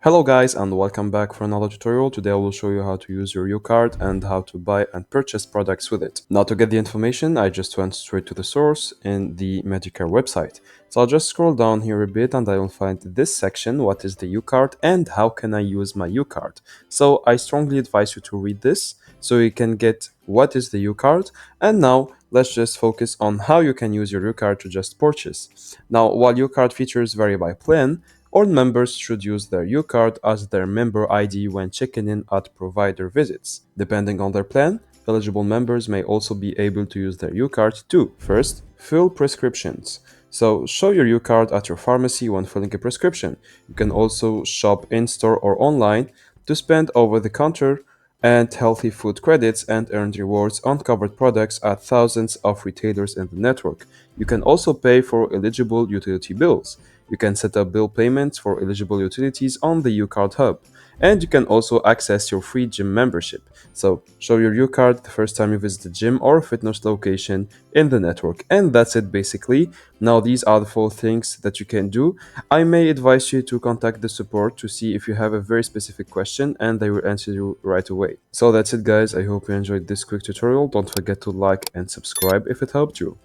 Hello guys and welcome back for another tutorial. Today I will show you how to use your UCard and how to buy and purchase products with it. Now to get the information, I just went straight to the source in the Medicare website. So I'll just scroll down here a bit and I will find this section, what is the UCard and how can I use my UCard. So I strongly advise you to read this so you can get what is the UCard. And now let's just focus on how you can use your UCard to just purchase. Now while UCard features vary by plan, all members should use their UCard as their member ID when checking in at provider visits. Depending on their plan, eligible members may also be able to use their UCard too. First, fill prescriptions. So show your UCard at your pharmacy when filling a prescription. You can also shop in-store or online to spend over the counter and healthy food credits and earn rewards on covered products at thousands of retailers in the network. You can also pay for eligible utility bills. You can set up bill payments for eligible utilities on the UCard hub. And you can also access your free gym membership. So show your UCard the first time you visit a gym or fitness location in the network. And that's it basically. Now these are the 4 things that you can do. I may advise you to contact the support to see if you have a very specific question and they will answer you right away. So that's it guys. I hope you enjoyed this quick tutorial. Don't forget to like and subscribe if it helped you.